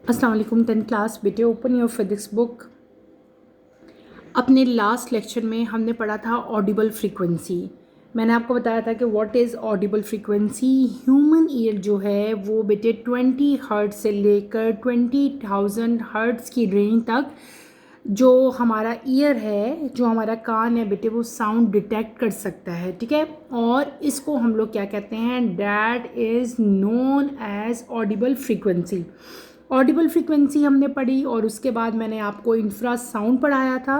अस्सलाम वालेकुम 10th class बेटे, ओपन योर फिजिक्स बुक। अपने लास्ट लेक्चर में हमने पढ़ा था ऑडिबल फ्रीक्वेंसी। मैंने आपको बताया था कि what is Audible frequency. Human ear जो है वो बेटे 20 हर्ट्ज से लेकर 20,000 हर्ट्ज की रेंज तक जो हमारा ईयर है, जो हमारा कान है बेटे, वो साउंड डिटेक्ट कर सकता है। ठीक है, और इसको हम लोग क्या कहते हैं? That is known as audible frequency. Audible frequency हमने पढ़ी और उसके बाद मैंने आपको इंफ्रासाउंड पढ़ाया था।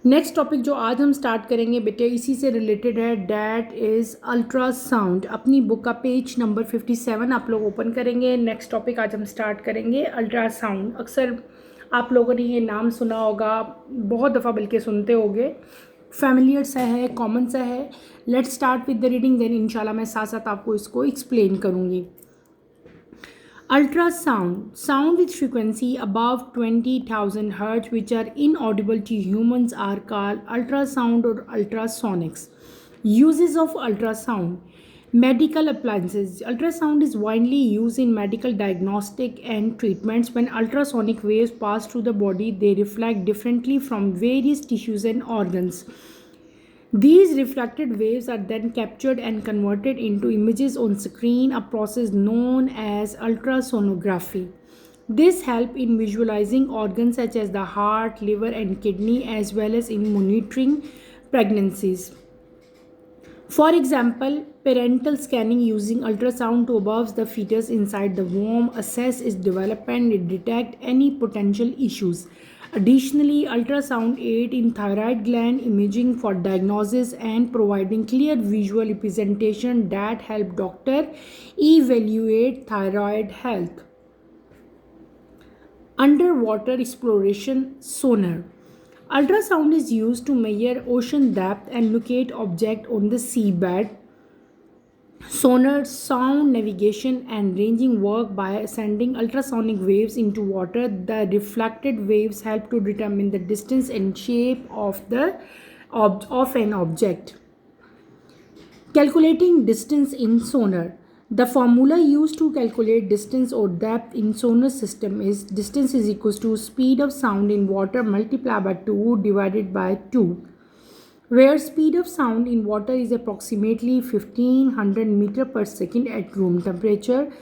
नेक्स्ट टॉपिक जो आज हम स्टार्ट करेंगे बेटे इसी से रिलेटेड है, डैट इज़ अल्ट्रासाउंड। अपनी बुक का पेज नंबर 57 आप लोग ओपन करेंगे। नेक्स्ट टॉपिक आज हम स्टार्ट करेंगे अल्ट्रासाउंड। अक्सर आप लोगों ने ये नाम सुना होगा, बहुत दफ़ा बल्कि सुनते होंगे, फैमिलियर सा है, कॉमन सा है। Let's start with the reading, then इंशाल्लाह मैं साथ साथ आपको इसको एक्सप्लेन करूँगी। Ultrasound, sound with frequency above 20,000 Hz which are inaudible to humans are called ultrasound or ultrasonics. Uses of ultrasound. Medical appliances. Ultrasound is widely used in medical diagnostic and treatments. When ultrasonic waves pass through the body, they reflect differently from various tissues and organs. These reflected waves are then captured and converted into images on screen, a process known as ultrasonography. This helps in visualizing organs such as the heart, liver, and kidney, as well as in monitoring pregnancies. For example, parental scanning using ultrasound to observe the fetus inside the womb, assess its development, and detect any potential issues. Additionally, ultrasound aid in thyroid gland imaging for diagnosis and providing clear visual representation that help doctor evaluate thyroid health. Underwater exploration sonar. Ultrasound is used to measure ocean depth and locate objects on the seabed. Sonar, sound navigation, and ranging work by sending ultrasonic waves into water. The reflected waves help to determine the distance and shape of an object. Calculating distance in sonar. The formula used to calculate distance or depth in sonar system is distance is equals to speed of sound in water multiplied by 2 divided by 2, where speed of sound in water is approximately 1500 meter per second at room temperature.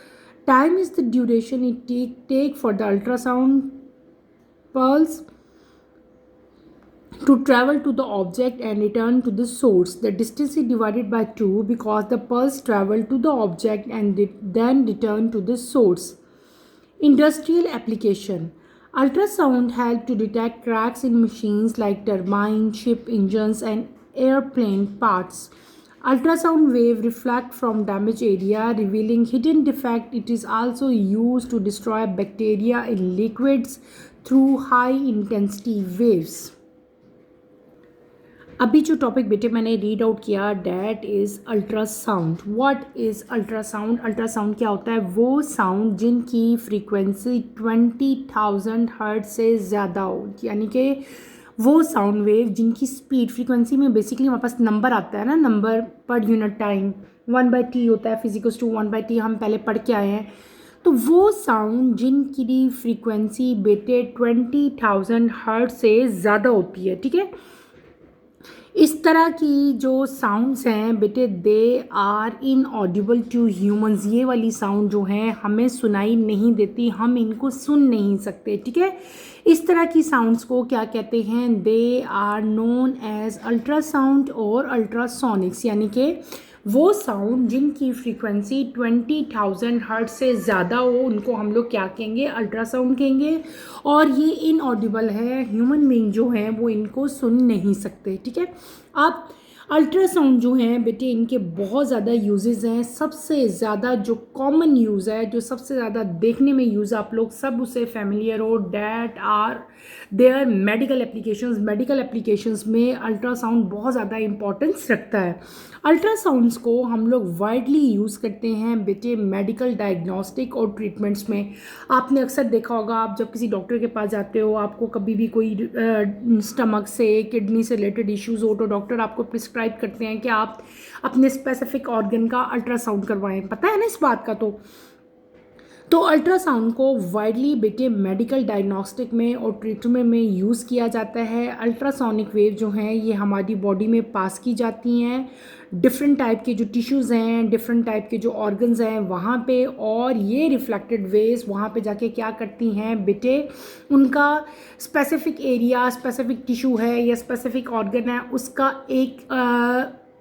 Time is the duration it take for the ultrasound pulse to travel to the object and return to the source. The distance is divided by 2 because the pulse traveled to the object and then returned to the source. Industrial application. Ultrasound help to detect cracks in machines like turbine, ship engines, and airplane parts. Ultrasound wave reflect from damaged area, revealing hidden defect. It is also used to destroy bacteria in liquids through high intensity waves. अभी जो topic बेटे मैंने read out किया, that is ultrasound. What is ultrasound? Ultrasound क्या होता है? वो sound जिनकी फ्रीक्वेंसी 20,000 हर्ट्ज से ज़्यादा हो, यानी कि वो साउंड वेव जिनकी स्पीड, फ्रीक्वेंसी में बेसिकली हमारे पास नंबर आता है ना, number per unit time 1/t होता है, फिजिकल्स टू 1/t हम पहले पढ़ के आए हैं। तो वो साउंड जिनकी फ्रीक्वेंसी बेटे 20,000 हर्ट्ज से ज़्यादा होती है, ठीक है, इस तरह की जो साउंड्स हैं बेटे, they are inaudible to humans. ये वाली साउंड जो है हमें सुनाई नहीं देती, हम इनको सुन नहीं सकते, ठीक है। इस तरह की साउंड्स को क्या कहते हैं? They are known as ultrasound और अल्ट्रासोनिक्स, यानी कि वो साउंड जिनकी फ्रीक्वेंसी 20,000 हर्ट्ज से ज़्यादा हो उनको हम लोग क्या कहेंगे? अल्ट्रासाउंड कहेंगे। और ये इनऑडिबल है, ह्यूमन बीइंग जो है वो इनको सुन नहीं सकते, ठीक है। अब अल्ट्रासाउंड जो हैं बेटे, इनके बहुत ज़्यादा यूजेस हैं। सबसे ज़्यादा जो कॉमन यूज़ है, जो सबसे ज़्यादा देखने में यूज़ आप लोग सब उससे फैमिलियर हो, that are there medical applications. Medical applications में अल्ट्रासाउंड बहुत ज़्यादा इंपॉर्टेंस रखता है। अल्ट्रासाउंड्स को हम लोग वाइडली यूज़ करते हैं बेटे मेडिकल डायग्नोस्टिक और ट्रीटमेंट्स में। आपने अक्सर देखा होगा, आप जब किसी डॉक्टर के पास जाते हो, आपको कभी भी कोई स्टमक से, किडनी से रिलेटेड इश्यूज़ हो तो डॉक्टर आपको प्रिस्क्राइब करते हैं कि आप अपने स्पेसिफिक ऑर्गन का अल्ट्रासाउंड करवाएं। पता है ना इस बात का? तो अल्ट्रासाउंड को वाइडली बेटे मेडिकल डायग्नोस्टिक में और ट्रीटमेंट में यूज़ किया जाता है। अल्ट्रासोनिक वेव जो हैं ये हमारी बॉडी में पास की जाती हैं डिफरेंट टाइप के जो टिश्यूज़ हैं, डिफरेंट टाइप के जो ऑर्गन्स हैं वहाँ पे, और ये रिफ्लेक्टेड वेव्स वहाँ पे जाके क्या करती हैं बेटे, उनका स्पेसिफिक एरिया, स्पेसिफिक टिश्यू है या स्पेसिफिक ऑर्गन है उसका एक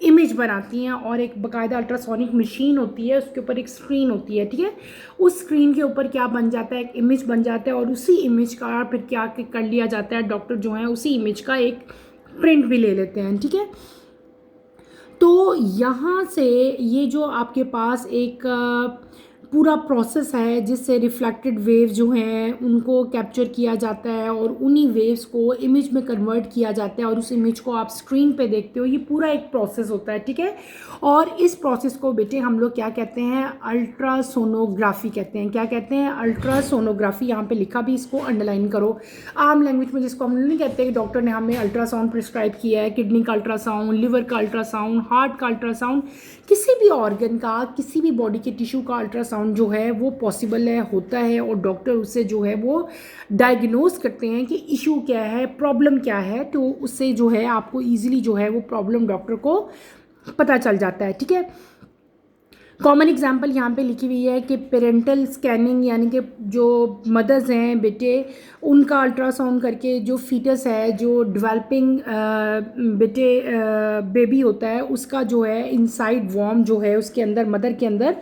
इमेज बनाती हैं, और एक बाकायदा अल्ट्रासोनिक मशीन होती है, उसके ऊपर एक स्क्रीन होती है, ठीक है। उस स्क्रीन के ऊपर क्या बन जाता है, एक इमेज बन जाता है, और उसी इमेज का फिर क्या कर लिया जाता है, डॉक्टर जो है उसी इमेज का एक प्रिंट भी ले लेते हैं, ठीक है। तो यहाँ से ये जो आपके पास एक पूरा प्रोसेस है जिससे रिफ्लेक्टेड वेव जो हैं उनको कैप्चर किया जाता है और उन्हीं वेव्स को इमेज में कन्वर्ट किया जाता है और उस इमेज को आप स्क्रीन पे देखते हो। ये पूरा एक प्रोसेस होता है, ठीक है। और इस प्रोसेस को बेटे हम लोग क्या कहते हैं, अल्ट्रासोनोग्राफी कहते हैं। क्या कहते हैं, अल्ट्रासोनोग्राफी। यहाँ पे लिखा भी, इसको अंडरलाइन करो। आम लैंग्वेज में जिसको हम लोग नहीं कहते कि डॉक्टर ने हमें अल्ट्रासाउंड प्रिस्क्राइब किया है, किडनी का अल्ट्रासाउंड, लिवर का अल्ट्रासाउंड, हार्ट का अल्ट्रासाउंड, किसी भी ऑर्गन का, किसी भी बॉडी के टिश्यू का अल्ट्रासाउंड जो है वो पॉसिबल है, होता है, और डॉक्टर उससे जो है वो डायग्नोस करते हैं कि इशू क्या है, प्रॉब्लम क्या है, तो उससे जो है आपको इजीली जो है वो प्रॉब्लम डॉक्टर को पता चल जाता है, ठीक है। कॉमन एग्जांपल यहाँ पे लिखी हुई है कि पेरेंटल स्कैनिंग, यानी कि जो मदर्स हैं बेटे उनका अल्ट्रासाउंड करके जो फीटस है, जो डेवलपिंग बेटे बेबी होता है उसका जो है इनसाइड वॉर्म जो है उसके अंदर, मदर के अंदर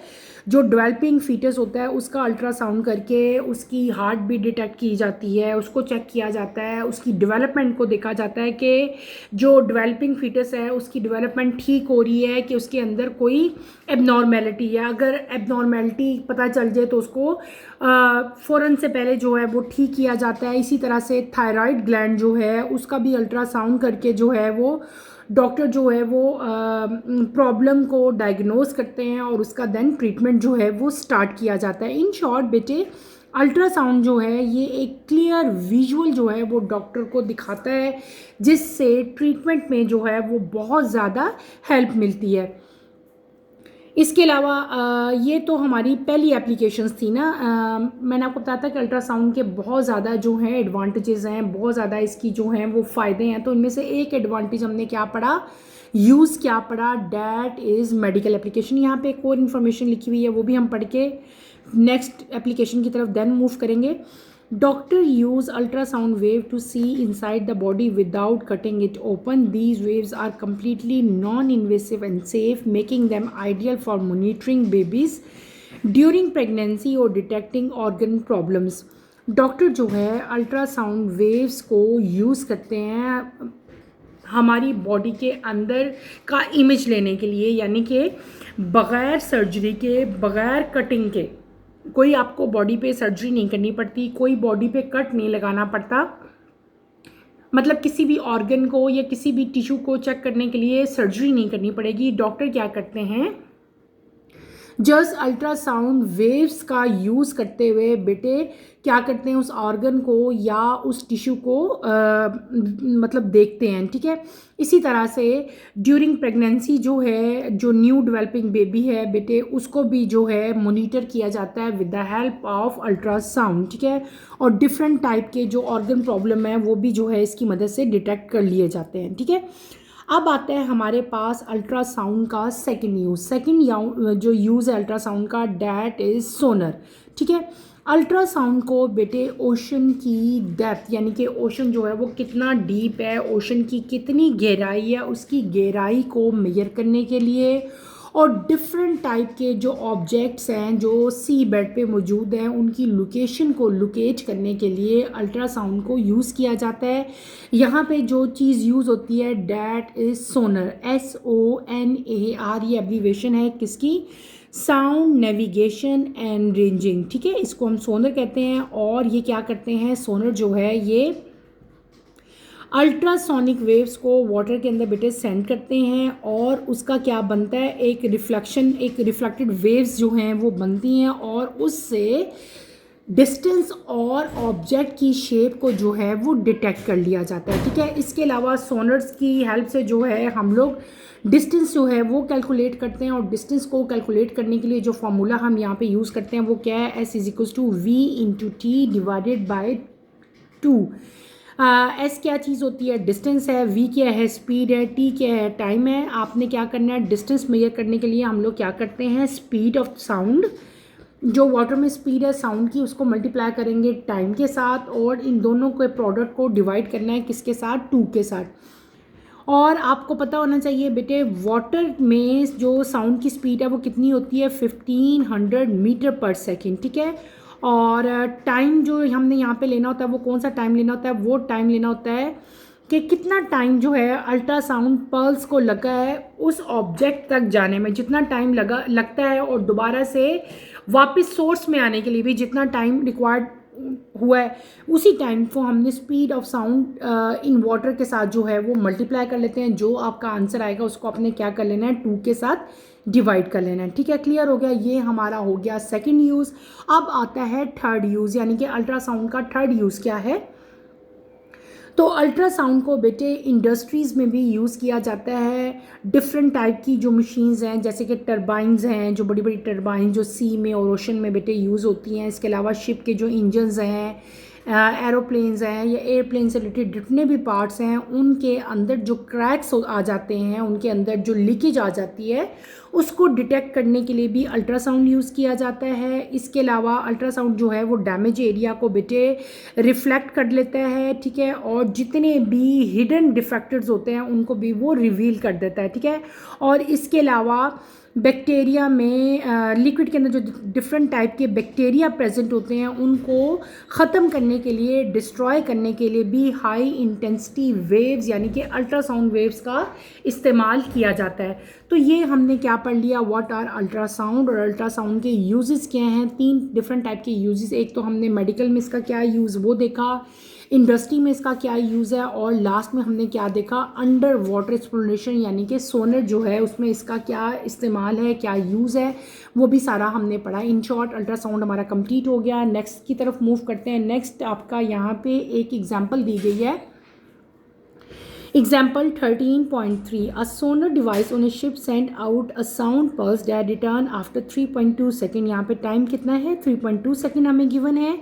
जो डेवलपिंग फीटस होता है उसका अल्ट्रासाउंड करके उसकी हार्ट बीट डिटेक्ट की जाती है, उसको चेक किया जाता है, उसकी डेवलपमेंट को देखा जाता है कि जो डेवलपिंग फीटस है उसकी डेवलपमेंट ठीक हो रही है कि उसके अंदर कोई एबनॉर्मेलिटी है। अगर एबनॉर्मेलिटी पता चल जाए तो उसको फ़ौरन से पहले जो है वो ठीक किया जाता है। इसी तरह से थायराइड ग्लैंड जो है उसका भी अल्ट्रासाउंड करके जो है वो डॉक्टर जो है वो प्रॉब्लम को डायग्नोस करते हैं और उसका देन ट्रीटमेंट जो है वो स्टार्ट किया जाता है। इन शॉर्ट बेटे अल्ट्रासाउंड जो है ये एक क्लियर विजुअल जो है वो डॉक्टर को दिखाता है जिससे ट्रीटमेंट में जो है वो बहुत ज़्यादा हेल्प मिलती है। इसके अलावा ये तो हमारी पहली एप्लीकेशंस थी ना। मैंने आपको बताया था कि अल्ट्रासाउंड के बहुत ज़्यादा जो हैं एडवांटेजेस हैं, बहुत ज़्यादा इसकी जो हैं वो फ़ायदे हैं। तो इनमें से एक एडवांटेज हमने क्या पढ़ा, यूज़ क्या पढ़ा, डैट इज़ मेडिकल एप्लीकेशन। यहाँ पे एक और इन्फॉर्मेशन लिखी हुई है, वो भी हम पढ़ के नेक्स्ट एप्लीकेशन की तरफ देन मूव करेंगे। Doctor use ultrasound wave to see inside the body without cutting it open. These waves are completely non-invasive and safe, making them ideal for monitoring babies during pregnancy or detecting organ problems. Doctor जो है ultrasound waves को use करते हैं हमारी body के अंदर का image लेने के लिए, यानी कि बग़ैर सर्जरी के, बग़ैर कटिंग के, कोई आपको बॉडी पे सर्जरी नहीं करनी पड़ती, कोई बॉडी पे कट नहीं लगाना पड़ता। मतलब किसी भी ऑर्गन को या किसी भी टिश्यू को चेक करने के लिए सर्जरी नहीं करनी पड़ेगी। डॉक्टर क्या करते हैं, जस्ट अल्ट्रासाउंड वेव्स का यूज़ करते हुए बेटे क्या करते हैं, उस ऑर्गन को या उस टिश्यू को मतलब देखते हैं, ठीक है। इसी तरह से ड्यूरिंग प्रेगनेंसी जो है, जो न्यू डेवलपिंग बेबी है बेटे उसको भी जो है मॉनिटर किया जाता है with the help of ultrasound, ठीक है। और डिफरेंट टाइप के जो ऑर्गन प्रॉब्लम है वो भी जो है इसकी मदद से डिटेक्ट कर लिए जाते हैं, ठीक है। अब आता है हमारे पास अल्ट्रासाउंड का सेकंड यूज़। सेकंड जो यूज़ है अल्ट्रासाउंड का, डैट इज़ सोनर, ठीक है। अल्ट्रासाउंड को बेटे ओशन की डेप्थ, यानी कि ओशन जो है वो कितना डीप है, ओशन की कितनी गहराई है, उसकी गहराई को मेजर करने के लिए, और डिफरेंट टाइप के जो ऑब्जेक्ट्स हैं जो सी बेड पे मौजूद हैं उनकी लोकेशन को लोकेट करने के लिए अल्ट्रासाउंड को यूज़ किया जाता है। यहाँ पे जो चीज़ यूज़ होती है डैट इज़ सोनर, SONAR, ये एब्रीवेशन है किसकी, साउंड नेविगेशन एंड रेंजिंग, ठीक है। इसको हम सोनर कहते हैं। और ये क्या करते हैं, सोनर जो है ये अल्ट्रासोनिक वेव्स को वाटर के अंदर बेटे सेंड करते हैं और उसका क्या बनता है, एक रिफ्लेक्शन, एक रिफ्लेक्टेड वेव्स जो हैं वो बनती हैं और उससे डिस्टेंस और ऑब्जेक्ट की शेप को जो है वो डिटेक्ट कर लिया जाता है, ठीक है। इसके अलावा सोनर्स की हेल्प से जो है हम लोग डिस्टेंस जो है वो कैलकुलेट करते हैं, और डिस्टेंस को कैलकुलेट करने के लिए जो फार्मूला हम यहाँ पे यूज़ करते हैं वो क्या है, S is equals to V into T divided by 2। S क्या चीज़ होती है, डिस्टेंस है, वी क्या है, स्पीड है, टी क्या है, टाइम है। आपने क्या करना है, डिस्टेंस मेजर करने के लिए हम लोग क्या करते हैं, स्पीड ऑफ साउंड, जो वाटर में स्पीड है साउंड की, उसको मल्टीप्लाई करेंगे टाइम के साथ, और इन दोनों के प्रोडक्ट को डिवाइड करना है किसके साथ, 2 के साथ। और आपको पता होना चाहिए बेटे, वाटर में जो साउंड की स्पीड है वो कितनी होती है, 1500 मीटर पर सेकेंड, ठीक है। और टाइम जो हमने यहाँ पे लेना होता है वो कौन सा टाइम लेना होता है, वो टाइम लेना होता है कि कितना टाइम जो है अल्ट्रासाउंड पल्स को लगा है उस ऑब्जेक्ट तक जाने में, जितना टाइम लगता है, और दोबारा से वापस सोर्स में आने के लिए भी जितना टाइम रिक्वायर्ड हुआ है, उसी टाइम को हमने speed of sound in water के साथ जो है वो मल्टीप्लाई कर लेते हैं। जो आपका आंसर आएगा उसको आपने क्या कर लेना है, 2 के साथ डिवाइड कर लेना है, ठीक है। क्लियर हो गया, ये हमारा हो गया सेकंड यूज़। अब आता है थर्ड यूज़, यानी कि अल्ट्रासाउंड का थर्ड यूज़ क्या है। तो अल्ट्रासाउंड को बेटे इंडस्ट्रीज़ में भी यूज़ किया जाता है। डिफरेंट टाइप की जो मशीन्स हैं, जैसे कि टरबाइंस हैं, जो बड़ी बड़ी टरबाइन जो सी में और ओशन में बेटे यूज़ होती हैं। इसके अलावा शिप के जो इंजन्स हैं, एरोप्लेन्स हैं, या एयरप्लेन से रिलेटेड जितने भी पार्ट्स हैं, उनके अंदर जो क्रैक्स आ जाते हैं, उनके अंदर जो लीकेज आ जाती है, उसको डिटेक्ट करने के लिए भी अल्ट्रासाउंड यूज़ किया जाता है। इसके अलावा अल्ट्रासाउंड जो है वो डैमेज एरिया को बेटे रिफ्लेक्ट कर लेता है, ठीक है, और जितने भी हिडन डिफेक्टर्स होते हैं उनको भी वो रिवील कर देता है, ठीक है। और इसके अलावा बैक्टीरिया में लिक्विड के अंदर जो डिफरेंट टाइप के बैक्टीरिया प्रेजेंट होते हैं उनको ख़त्म करने के लिए, डिस्ट्रॉय करने के लिए भी हाई इंटेंसिटी वेव्स यानी कि अल्ट्रासाउंड वेव्स का इस्तेमाल किया जाता है। तो ये हमने क्या पढ़ लिया, व्हाट आर अल्ट्रासाउंड, और अल्ट्रासाउंड के यूजेस क्या हैं। 3 डिफरेंट टाइप के यूजेस, एक तो हमने मेडिकल में इसका क्या यूज़ वो देखा, इंडस्ट्री में इसका क्या यूज़ है, और लास्ट में हमने क्या देखा, अंडर वाटर एक्सप्लोरेशन यानी कि सोनर जो है उसमें इसका क्या इस्तेमाल है, क्या यूज़ है, वो भी सारा हमने पढ़ा। इन शॉर्ट अल्ट्रासाउंड हमारा कंप्लीट हो गया। नेक्स्ट की तरफ मूव करते हैं। नेक्स्ट आपका यहाँ पे एक एग्जांपल दी गई है, example 13.3, a sonar device on a ship sent out a sound pulse that return after 3.2 second. यहाँ पे टाइम कितना है, 3.2 सेकेंड हमें गिवन है।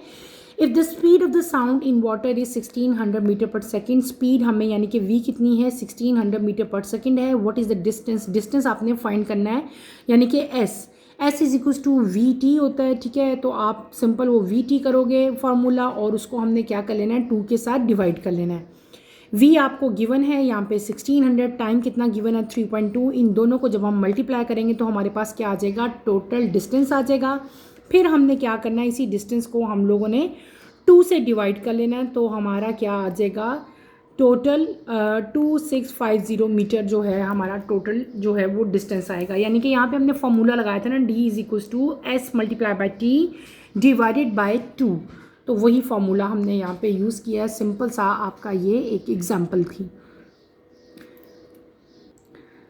If the speed of the sound in water is 1600 meter per second, speed हमें यानी कि v कितनी है, 1600 मीटर पर सेकेंड है। What is the distance, distance आपने फाइंड करना है, यानी कि s is equals to vt होता है, ठीक है। तो आप सिंपल वो vt करोगे फार्मूला, और उसको हमने क्या कर लेना है, 2 के साथ डिवाइड कर लेना है। v आपको गिवन है यहाँ पे 1600, टाइम कितना गिवन है 3.2। इन दोनों को जब हम मल्टीप्लाई करेंगे तो हमारे पास क्या आ जाएगा, टोटल डिस्टेंस आ जाएगा। फिर हमने क्या करना है, इसी डिस्टेंस को हम लोगों ने 2 से डिवाइड कर लेना है, तो हमारा क्या आ जाएगा, टोटल 2650 मीटर जो है हमारा टोटल जो है वो डिस्टेंस आएगा। यानी कि यहाँ पे हमने फॉर्मूला लगाया था ना, d is equals to s multiply by t divided by 2, तो वही फॉर्मूला हमने यहाँ पे यूज़ किया है। सिंपल सा आपका ये एक एग्जांपल थी।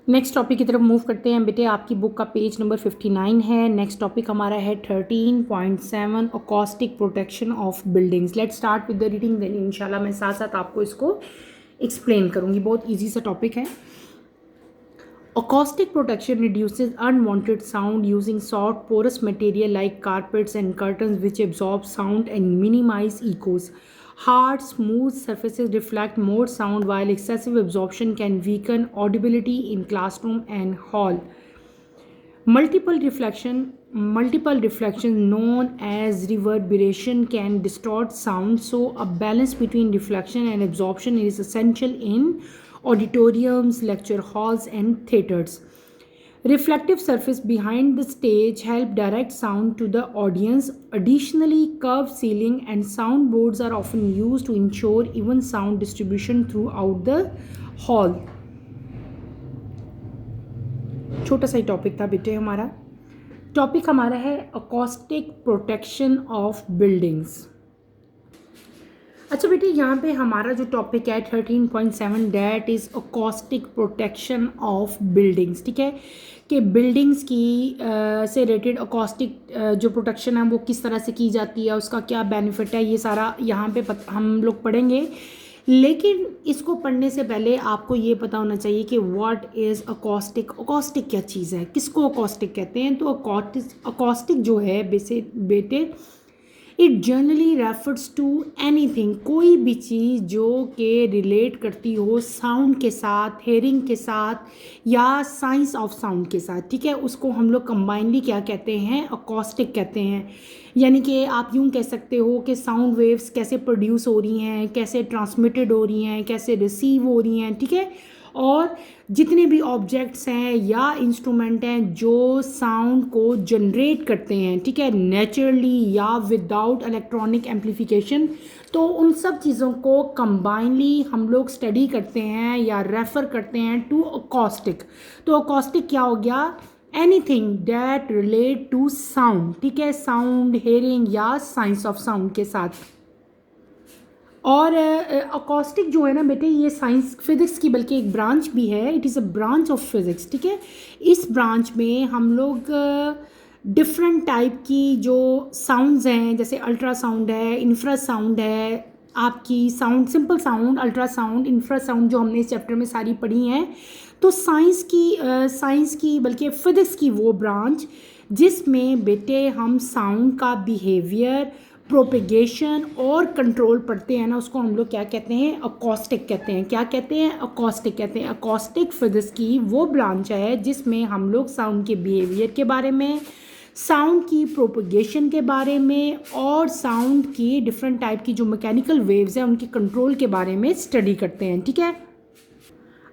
नेक्स्ट टॉपिक की तरफ मूव करते हैं बेटे। आपकी बुक का पेज नंबर 59 है। नेक्स्ट टॉपिक हमारा है 13.7, acoustic protection of buildings. Let's start with the reading, then इंशाल्लाह मैं साथ साथ आपको इसको एक्सप्लेन करूँगी। बहुत ईजी सा टॉपिक है। Acoustic protection reduces unwanted sound using soft porous material like carpets and curtains which absorb sound and minimize echoes. Hard, smooth surfaces reflect more sound while excessive absorption can weaken audibility in classroom and hall. Multiple reflection known as reverberation can distort sound, so a balance between reflection and absorption is essential in auditoriums, lecture halls, and theaters. Reflective surface behind the stage help direct sound to the audience. Additionally, curved ceiling and soundboards are often used to ensure even sound distribution throughout the hall. छोटा सा ही topic था बेटे। हमारा topic हमारा है acoustic protection of buildings. अच्छा बेटे, यहाँ पे हमारा जो टॉपिक है 13.7 that is acoustic protection of buildings, ठीक है, कि बिल्डिंग्स की से रिलेटेड अकॉस्टिक जो प्रोटेक्शन है वो किस तरह से की जाती है, उसका क्या बेनिफिट है, ये सारा यहाँ पे हम लोग पढ़ेंगे। लेकिन इसको पढ़ने से पहले आपको ये पता होना चाहिए कि व्हाट इज़ अकॉस्टिक। अकॉस्टिक क्या चीज़ है, किसको अकॉस्टिक कहते हैं? तो अकॉस्टिक जो है बेटे, it generally refers to anything, कोई भी चीज़ जो कि रिलेट करती हो साउंड के साथ, हेयरिंग के साथ या साइंस ऑफ साउंड के साथ, ठीक है, उसको हम लोग कंबाइनली क्या कहते हैं? अकॉस्टिक कहते हैं। यानी कि आप यूँ कह सकते हो कि साउंड वेव्स कैसे प्रोड्यूस हो रही हैं, कैसे ट्रांसमिटेड हो रही हैं, कैसे रिसीव हो रही हैं, ठीक है, और जितने भी ऑब्जेक्ट्स हैं या इंस्ट्रूमेंट हैं जो साउंड को जनरेट करते हैं, ठीक है, नेचुरली या विदाउट इलेक्ट्रॉनिक एम्प्लीफिकेशन, तो उन सब चीज़ों को कंबाइनली हम लोग स्टडी करते हैं या रेफ़र करते हैं टू अकॉस्टिक। तो अकॉस्टिक क्या हो गया? Anything that relate to sound, ठीक है, साउंड, हेयरिंग या साइंस ऑफ साउंड के साथ। और अकॉस्टिक जो है ना बेटे, ये साइंस फिज़िक्स की बल्कि एक ब्रांच भी है। It is a branch of physics, ठीक है। इस ब्रांच में हम लोग डिफरेंट टाइप की जो साउंड्स हैं, जैसे अल्ट्रासाउंड है, इंफ्रासाउंड है, आपकी sound, simple sound, ultrasound, infrasound, जो हमने इस चैप्टर में सारी पढ़ी हैं। तो साइंस की बल्कि फिज़िक्स की वो ब्रांच जिसमें बेटे हम साउंड का बिहेवियर, प्रोपेगेशन और कंट्रोल पढ़ते हैं ना, उसको हम लोग क्या कहते हैं? अकॉस्टिक कहते हैं। क्या कहते हैं? अकॉस्टिक कहते हैं। अकॉस्टिक फिज़िक्स की वो ब्रांच है जिसमें हम लोग साउंड के बिहेवियर के बारे में, साउंड की प्रोपेगेशन के बारे में और साउंड की डिफरेंट टाइप की जो मैकेनिकल वेव्स हैं उनके कंट्रोल के बारे में स्टडी करते हैं, ठीक है।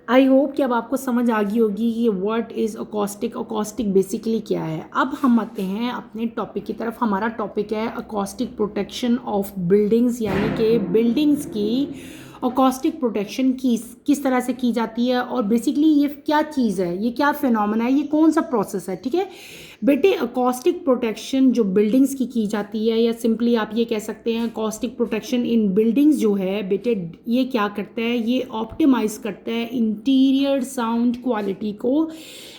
आई होप कि अब आपको समझ आ गई होगी कि what is acoustic. Acoustic basically क्या है। अब हम आते हैं अपने टॉपिक की तरफ। हमारा टॉपिक है अकॉस्टिक प्रोटेक्शन ऑफ बिल्डिंग्स, यानी कि बिल्डिंग्स की अकॉस्टिक प्रोटेक्शन किस तरह से की जाती है और बेसिकली ये क्या चीज़ है, ये क्या फिनोमेना है, ये कौन सा प्रोसेस है, ठीक है बेटे। अकॉस्टिक प्रोटेक्शन जो बिल्डिंग्स की जाती है, या सिंपली आप ये कह सकते हैं अकॉस्टिक प्रोटेक्शन इन बिल्डिंग्स जो है बेटे, ये क्या करता है? ये ऑप्टिमाइज़ करता है इंटीरियर साउंड क्वालिटी को,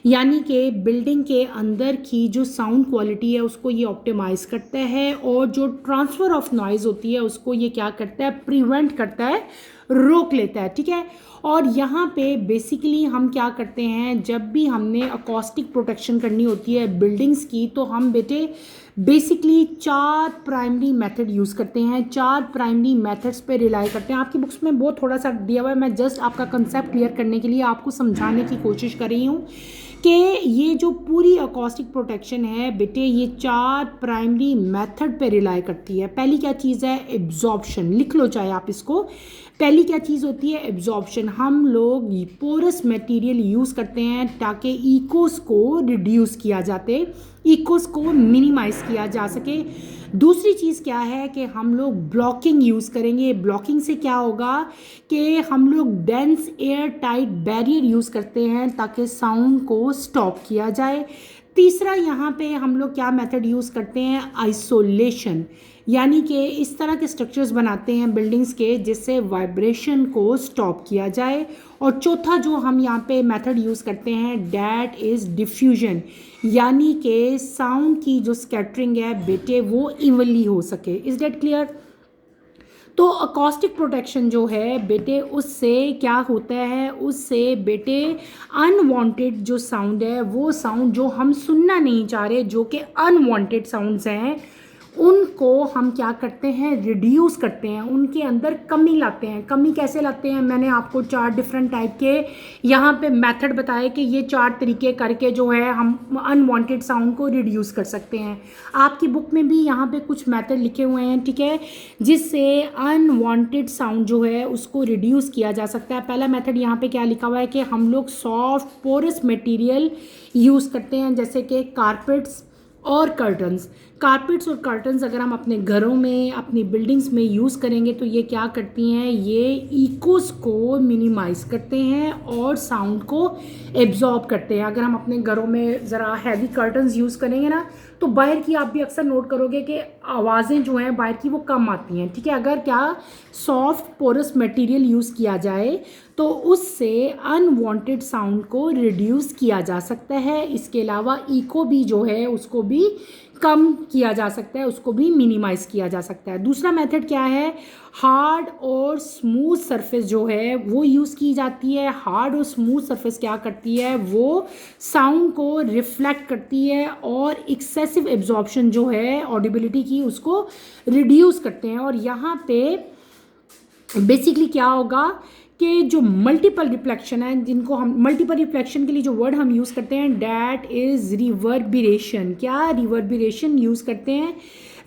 यानी कि बिल्डिंग के अंदर की जो साउंड क्वालिटी है उसको ये ऑप्टिमाइज़ करता है, और जो ट्रांसफ़र ऑफ नॉइज़ होती है उसको ये क्या करता है? प्रिवेंट करता है, रोक लेता है, ठीक है। और यहाँ पे बेसिकली हम क्या करते हैं, जब भी हमने अकॉस्टिक प्रोटेक्शन करनी होती है बिल्डिंग्स की, तो हम बेटे बेसिकली 4 प्राइमरी मेथड यूज़ करते हैं। 4 प्राइमरी मेथड्स पे रिलाई करते हैं। आपकी बुक्स में बहुत थोड़ा सा दिया हुआ है, मैं जस्ट आपका कंसेप्ट क्लियर करने के लिए आपको समझाने की कोशिश कर रही हूँ कि ये जो पूरी अकॉस्टिक प्रोटेक्शन है बेटे, ये 4 प्राइमरी मेथड पे रिलाई करती है। पहली क्या चीज़ है? एब्जॉर्प्शन। लिख लो चाहे आप इसको। पहली क्या चीज़ होती है? एब्जॉर्प्शन। हम लोग पोरस मटेरियल यूज़ करते हैं ताकि इकोस को रिड्यूस किया जाते, इकोस को मिनिमाइज़ किया जा सके। दूसरी चीज़ क्या है कि हम लोग ब्लॉकिंग यूज़ करेंगे। ब्लॉकिंग से क्या होगा कि हम लोग dense air tight barrier use करते हैं ताकि साउंड को स्टॉप किया जाए। तीसरा यहाँ पे हम लोग क्या मेथड यूज़ करते हैं? आइसोलेशन, यानी कि इस तरह के स्ट्रक्चर्स बनाते हैं बिल्डिंग्स के जिससे वाइब्रेशन को स्टॉप किया जाए। और चौथा जो हम यहाँ पे मेथड यूज़ करते हैं डैट इज़ डिफ्यूजन, यानी कि साउंड की जो स्कैटरिंग है बेटे वो इवनली हो सके। Is that clear? तो अकॉस्टिक प्रोटेक्शन जो है बेटे, उससे क्या होता है? उससे बेटे अनवांटेड जो साउंड है, वो साउंड जो हम सुनना नहीं चाह रहे, जो कि अनवांटेड साउंड्स हैं, उनको हम क्या करते हैं? रिड्यूस करते हैं, उनके अंदर कमी लाते हैं। कमी कैसे लाते हैं? मैंने आपको 4 डिफरेंट टाइप के यहाँ पे मेथड बताए कि ये 4 तरीके करके जो है हम अनवांटेड साउंड को रिड्यूस कर सकते हैं। आपकी बुक में भी यहाँ पे कुछ मेथड लिखे हुए हैं, ठीक है, जिससे अनवांटेड साउंड जो है उसको रिड्यूस किया जा सकता है। पहला मेथड यहाँ पे क्या लिखा हुआ है कि हम लोग सॉफ्ट पोरस मटेरियल यूज़ करते हैं, जैसे कि कारपेट्स और कर्टन्स। कारपेट्स और कर्टन्स अगर हम अपने घरों में, अपनी बिल्डिंग्स में यूज़ करेंगे तो ये क्या करती हैं? ये इकोस को मिनिमाइज़ करते हैं और साउंड को एब्जॉर्ब करते हैं। अगर हम अपने घरों में ज़रा हैवी कर्टन्स यूज़ करेंगे ना, तो बाहर की आप भी अक्सर नोट करोगे कि आवाज़ें जो हैं बाहर की वो कम आती हैं, ठीक है। अगर क्या सॉफ्ट पोरस मटेरियल यूज़ किया जाए तो उससे अनवांटेड साउंड को रिड्यूस किया जा सकता है। इसके अलावा इको भी जो है उसको भी कम किया जा सकता है, उसको भी मिनिमाइज़ किया जा सकता है। दूसरा मेथड क्या है, हार्ड और स्मूथ सरफेस जो है वो यूज़ की जाती है। हार्ड और स्मूथ सरफेस क्या करती है, वो साउंड को रिफ्लेक्ट करती है और एक्सेसिव एब्जॉर्प्शन जो है ऑडिबिलिटी की उसको रिड्यूस करते हैं। और यहाँ पे बेसिकली क्या होगा कि जो मल्टीपल रिफ्लेक्शन है, जिनको हम मल्टीपल रिफ्लेक्शन के लिए जो वर्ड हम यूज़ करते हैं डैट इज़ रिवर्बिरेशन। क्या रिवर्बिरेशन यूज़ करते हैं।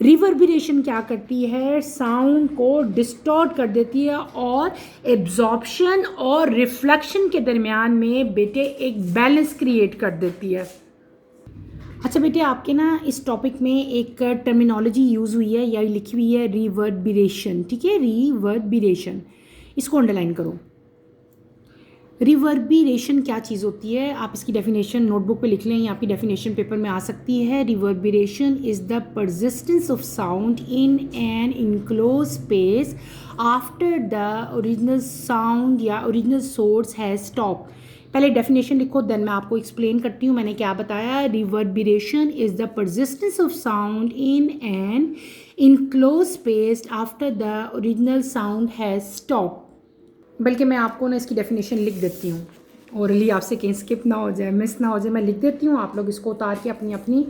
रिवर्बिरेशन क्या करती है, साउंड को डिस्टॉर्ट कर देती है और एब्जॉर्प्शन और रिफ्लेक्शन के दरमियान में बेटे एक बैलेंस क्रिएट कर देती है। अच्छा बेटे, आपके ना इस टॉपिक में एक टर्मिनोलॉजी यूज़ हुई है या लिखी हुई है रिवर्बिरेशन, ठीक है, रिवर्बिरेशन, इसको अंडरलाइन करो। रिवर्बिरेशन क्या चीज़ होती है, आप इसकी डेफिनेशन नोटबुक पे लिख लें या आपकी डेफिनेशन पेपर में आ सकती है। Reverberation is the persistence of sound in an enclose space after the original sound या ओरिजिनल सोर्स हैज़ स्टॉप। पहले डेफिनेशन लिखो, देन मैं आपको एक्सप्लेन करती हूँ मैंने क्या बताया। Reverberation is the persistence of sound in an enclose space after the original sound has stop. बल्कि मैं आपको ना इसकी डेफिनेशन लिख देती हूँ, ओरली आपसे कहीं स्किप ना हो जाए, मिस ना हो जाए, मैं लिख देती हूँ। आप लोग इसको उतार के अपनी अपनी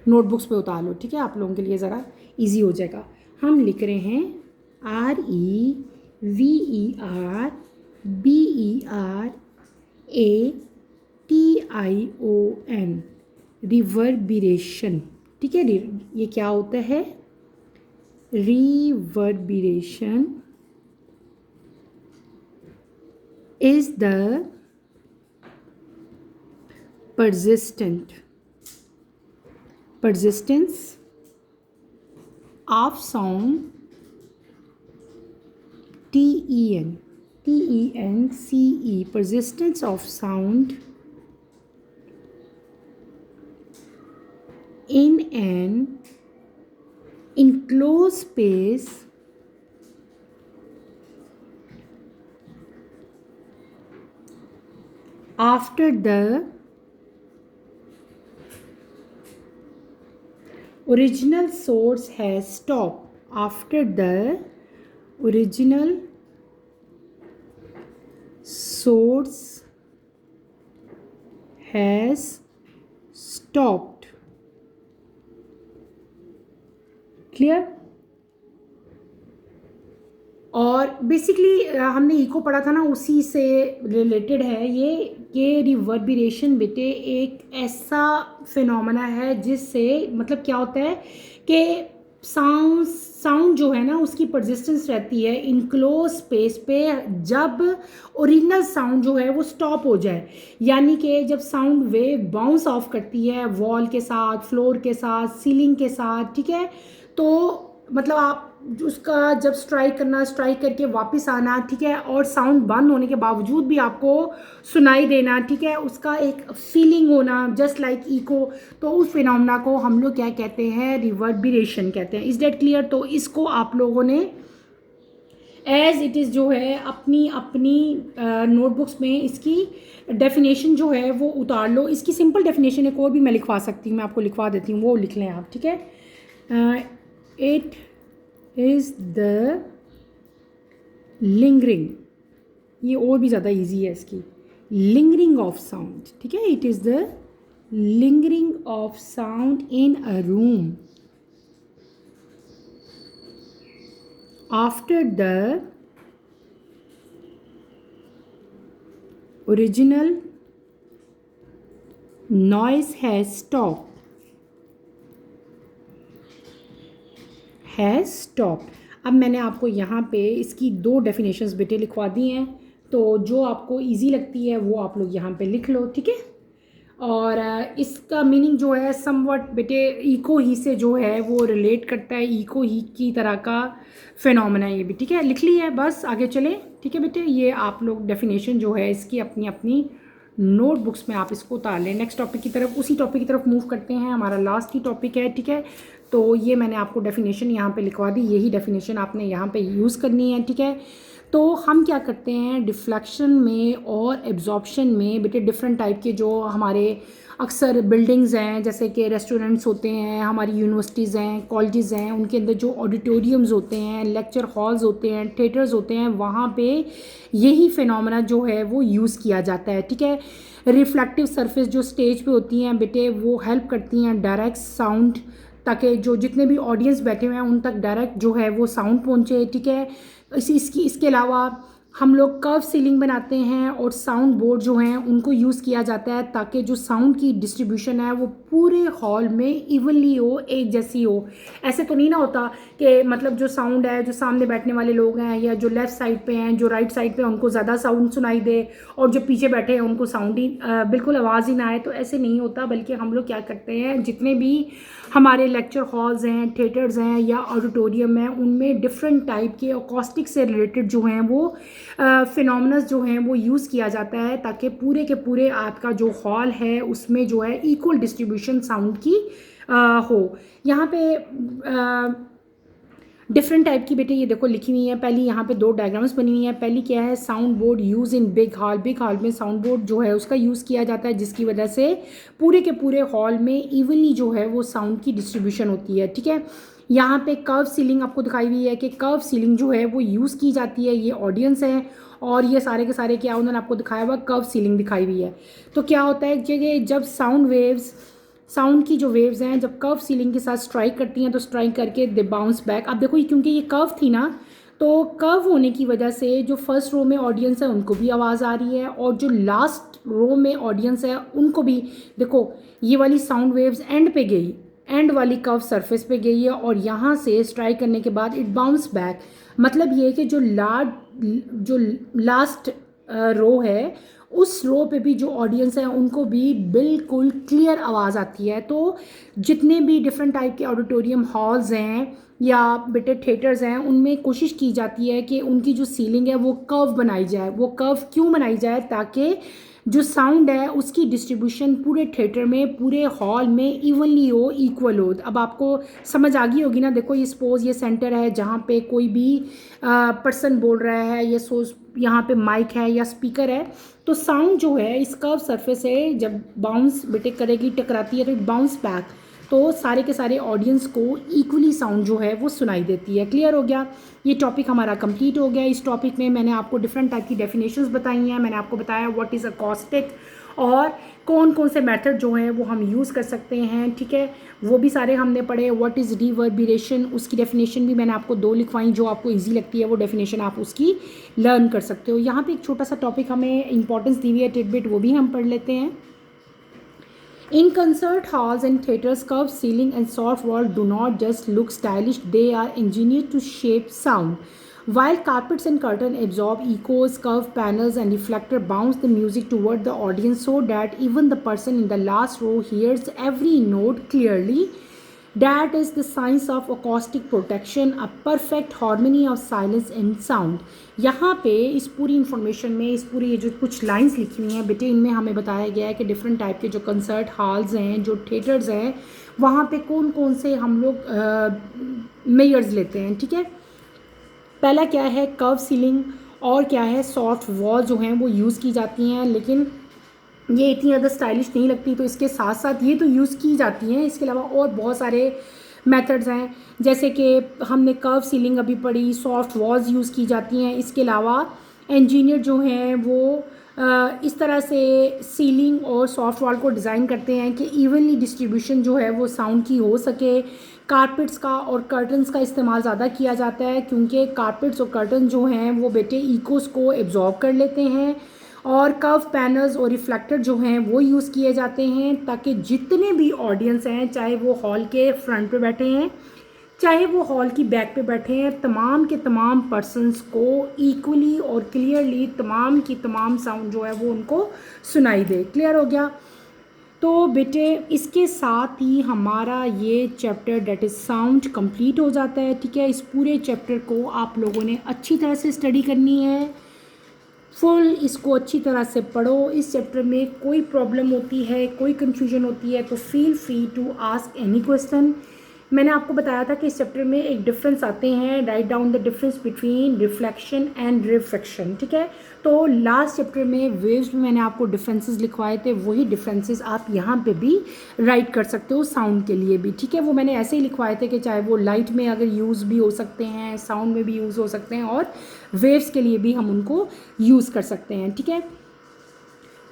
नोटबुक्स पे उतार लो, ठीक है, आप लोगों के लिए ज़रा इजी हो जाएगा। हम लिख रहे हैं REVERBERATION, रिवर्बिरेशन, ठीक है। ये क्या होता है, reverberation is the persistence of sound, TENCE, persistence of sound in an enclosed space after the original source has stopped. After the original source has stopped. Clear? और बेसिकली हमने इको पढ़ा था ना, उसी से रिलेटेड है ये कि रिवर्बिरेशन बेटे एक ऐसा फिनोमेना है जिससे मतलब क्या होता है कि साउंड जो है ना उसकी परसिस्टेंस रहती है इनक्लोज स्पेस पे जब ओरिजिनल साउंड जो है वो स्टॉप हो जाए। यानी कि जब साउंड वेव बाउंस ऑफ करती है वॉल के साथ, फ्लोर के साथ, सीलिंग के साथ, ठीक है, तो मतलब आप उसका जब स्ट्राइक करना, स्ट्राइक करके वापस आना, ठीक है, और साउंड बंद होने के बावजूद भी आपको सुनाई देना, ठीक है, उसका एक फीलिंग होना जस्ट लाइक इको, तो उस फिनोमेना को हम लोग क्या कहते हैं, रिवर्बिरेशन कहते हैं। Is that clear? तो इसको आप लोगों ने एज इट इज़ जो है अपनी अपनी नोटबुक्स में इसकी डेफिनेशन जो है वो उतार लो। इसकी सिंपल डेफिनेशन एक और भी मैं लिखवा सकती हूँ, मैं आपको लिखवा देती हूँ, वो लिख लें आप, ठीक है। इट is the lingering, ये और भी ज़्यादा इजी है इसकी, lingering of sound, ठीक है, it is the lingering of sound in a room after the original noise has stopped, has stop. अब मैंने आपको यहाँ पे इसकी दो डेफिनेशंस बेटे लिखवा दी हैं, तो जो आपको इजी लगती है वो आप लोग यहाँ पे लिख लो, ठीक है। और इसका मीनिंग जो है समवट बेटे इको ही से जो है वो रिलेट करता है, इको ही की तरह का फिनोमेना ये भी, ठीक है, लिख ली है, बस आगे चले, ठीक है बेटे। ये आप लोग डेफिनेशन जो है इसकी अपनी अपनी नोटबुक्स में आप इसको उतार लें। नेक्स्ट टॉपिक की तरफ, उसी टॉपिक की तरफ मूव करते हैं, हमारा लास्ट ही टॉपिक है, ठीक है। तो ये मैंने आपको डेफिनेशन यहाँ पे लिखवा दी, यही डेफिनेशन आपने यहाँ पे यूज़ करनी है, ठीक है। तो हम क्या करते हैं डिफ्लेक्शन में और एब्जॉर्प्शन में बेटे डिफरेंट टाइप के जो हमारे अक्सर बिल्डिंग्स हैं, जैसे कि रेस्टोरेंट्स होते हैं, हमारी यूनिवर्सिटीज़ हैं, कॉलेजेस हैं, उनके अंदर जो ऑडिटोरियम्स होते हैं, लेक्चर हॉल्स होते हैं, थिएटर्स होते हैं, वहाँ पे यही फिनोमेना जो है वो यूज़ किया जाता है। ठीक है, रिफ्लेक्टिव सरफेस जो स्टेज पे होती हैं बेटे, वो हेल्प करती हैं डायरेक्ट साउंड, ताकि जो जितने भी ऑडियंस बैठे हुए हैं उन तक डायरेक्ट जो है वो साउंड पहुँचे। ठीक है, इसके अलावा हम लोग कर्व सीलिंग बनाते हैं और साउंड बोर्ड जो हैं उनको यूज़ किया जाता है ताकि जो साउंड की डिस्ट्रीब्यूशन है वो पूरे हॉल में इवनली हो, एक जैसी हो। ऐसे तो नहीं ना होता कि मतलब जो साउंड है, जो सामने बैठने वाले लोग हैं या जो लेफ़्ट साइड पे हैं, जो राइट साइड पे उनको ज़्यादा साउंड सुनाई दे और जो पीछे बैठे हैं उनको साउंड ही बिल्कुल आवाज़ ही ना आए। तो ऐसे नहीं होता, बल्कि हम लोग क्या करते हैं, जितने भी हमारे लेक्चर हॉल्स हैं, थिएटर्स हैं या ऑडिटोरियम हैं, उनमें डिफरेंट टाइप के अकॉस्टिक से रिलेटेड जो हैं वो फिनोमेनस जो हैं वो यूज़ किया जाता है ताकि पूरे के पूरे आपका जो हॉल है उसमें जो है इक्वल डिस्ट्रीब्यूशन साउंड की हो। यहाँ पे डिफरेंट टाइप की बेटे ये देखो लिखी हुई है। पहली यहाँ पे दो डायग्राम्स बनी हुई हैं। पहली क्या है, sound board use in big hall. Big hall में साउंड बोर्ड जो है उसका यूज़ किया जाता है, जिसकी वजह से पूरे के पूरे हॉल में इवनली जो है वो साउंड की डिस्ट्रीब्यूशन होती है। ठीक है, यहाँ पे कर्व सीलिंग आपको दिखाई हुई है कि कर्व सीलिंग जो है वो यूज़ की जाती है। ये ऑडियंस है और ये सारे के सारे क्या उन्होंने आपको दिखाया हुआ, कर्व सीलिंग दिखाई हुई है। तो क्या होता है कि जब साउंड की जो वेव्स हैं जब कर्व सीलिंग के साथ स्ट्राइक करती हैं तो स्ट्राइक करके दे बाउंस बैक। अब देखो क्योंकि ये कर्व थी ना, तो कर्व होने की वजह से जो फर्स्ट रो में ऑडियंस है उनको भी आवाज़ आ रही है और जो लास्ट रो में ऑडियंस है उनको भी। देखो ये वाली साउंड वेव्स एंड पे गई, एंड वाली कर्व सरफेस पे गई है और यहाँ से स्ट्राइक करने के बाद इट बाउंस बैक। मतलब ये कि जो लास्ट रो है उस रो पे भी जो ऑडियंस है उनको भी बिल्कुल क्लियर आवाज़ आती है। तो जितने भी डिफरेंट टाइप के ऑडिटोरियम हॉल्स हैं या बेटे थिएटर्स हैं, उनमें कोशिश की जाती है कि उनकी जो सीलिंग है वो कर्व बनाई जाए। वो कर्व क्यों बनाई जाए, ताकि जो साउंड है उसकी डिस्ट्रीब्यूशन पूरे थिएटर में, पूरे हॉल में इवनली हो, इक्वल हो। अब आपको समझ आ गई होगी ना। देखो ये सपोज ये सेंटर है जहाँ पे कोई भी पर्सन बोल रहा है, ये सोच यहाँ पे माइक है या स्पीकर है, तो साउंड जो है इस कर्व सरफेस से जब बाउंस बेटे करेगी, टकराती है, तो इट बाउंस बैक, तो सारे के सारे ऑडियंस को इक्वली साउंड जो है वो सुनाई देती है। क्लियर हो गया, ये टॉपिक हमारा कंप्लीट हो गया। इस टॉपिक में मैंने आपको डिफरेंट टाइप की डेफिनेशंस बताई हैं। मैंने आपको बताया व्हाट इज़ अकॉस्टिक और कौन कौन से मेथड जो हैं वो हम यूज़ कर सकते हैं। ठीक है, वो भी सारे हमने पढ़े। व्हाट इज़ रिवर्बरेशन, उसकी डेफिनेशन भी मैंने आपको दो लिखवाई, जो आपको ईजी लगती है वो डेफिनेशन आप उसकी लर्न कर सकते हो। यहाँ पे एक छोटा सा टॉपिक हमें इंपॉर्टेंस दी हुई है, टिडबिट, वो भी हम पढ़ लेते हैं। In concert halls and theaters, curved ceiling and soft wall do not just look stylish, they are engineered to shape sound. While carpets and curtains absorb echoes, curved panels and reflector bounce the music toward the audience so that even the person in the last row hears every note clearly. That is the science of acoustic protection, a perfect harmony of silence and sound. यहाँ पे इस पूरी information में, इस पूरी ये जो कुछ लाइंस लिखी हुई हैं बेटे, इनमें हमें बताया गया है कि डिफरेंट टाइप के जो कंसर्ट हॉल्स हैं, जो थिएटर्स हैं, वहाँ पे कौन कौन से हम लोग मेजर्स लेते हैं। ठीक है, पहला क्या है, कर्व सीलिंग, और क्या है, सॉफ्ट वॉल जो हैं वो यूज़ की जाती हैं, लेकिन ये इतनी ज़्यादा स्टाइलिश नहीं लगती, तो इसके साथ साथ ये तो यूज़ की जाती हैं। इसके अलावा और बहुत सारे मेथड्स हैं, जैसे कि हमने कर्व सीलिंग अभी पढ़ी, सॉफ्ट वॉल्स यूज़ की जाती हैं। इसके अलावा इंजीनियर जो हैं वो इस तरह से सीलिंग और सॉफ्ट वॉल को डिज़ाइन करते हैं कि इवनली डिस्ट्रीब्यूशन जो है वो साउंड की हो सके। कारपेट्स का और कर्टन्स का इस्तेमाल ज़्यादा किया जाता है, क्योंकि कारपेट्स और कर्टन जो हैं वो बेटे इकोस को एब्जॉर्ब कर लेते हैं, और कर्व पैनल्स और रिफ्लेक्टर जो हैं वो यूज़ किए जाते हैं ताकि जितने भी ऑडियंस हैं, चाहे वो हॉल के फ्रंट पे बैठे हैं, चाहे वो हॉल की बैक पे बैठे हैं, तमाम के तमाम पर्सनस को इक्वली और क्लियरली तमाम की तमाम साउंड जो है वो उनको सुनाई दे। क्लियर हो गया। तो बेटे इसके साथ ही हमारा ये chapter that is sound complete हो जाता है। ठीक है, इस पूरे चैप्टर को आप लोगों ने अच्छी तरह से स्टडी करनी है, फुल इसको अच्छी तरह से पढ़ो। इस चैप्टर में कोई प्रॉब्लम होती है, कोई कन्फ्यूजन होती है, तो feel free to ask any question. मैंने आपको बताया था कि इस चैप्टर में एक डिफरेंस आते हैं, write down the difference between reflection and refraction, ठीक है। तो लास्ट चैप्टर में वेव्स में मैंने आपको डिफरेंसेस लिखवाए थे, वही डिफरेंसेस आप यहाँ पे भी राइट कर सकते हो साउंड के लिए भी, ठीक है। वो मैंने ऐसे ही लिखवाए थे कि चाहे वो लाइट में अगर यूज़ भी हो सकते हैं, साउंड में भी यूज़ हो सकते हैं, और वेव्स के लिए भी हम उनको यूज़ कर सकते हैं, ठीक है।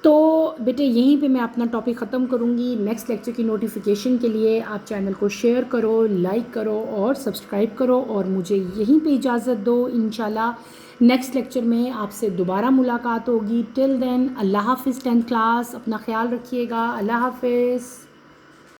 तो बेटे यहीं पे मैं अपना टॉपिक ख़त्म करूँगी। नेक्स्ट लेक्चर की नोटिफिकेशन के लिए आप चैनल को शेयर करो, लाइक करो और सब्सक्राइब करो, और मुझे यहीं पे इजाज़त दो। इंशाल्लाह नेक्स्ट लेक्चर में आपसे दोबारा मुलाकात होगी। टिल देन अल्लाह हाफ़िज़। 10th क्लास, अपना ख्याल रखिएगा। अल्लाह हाफ़िज़।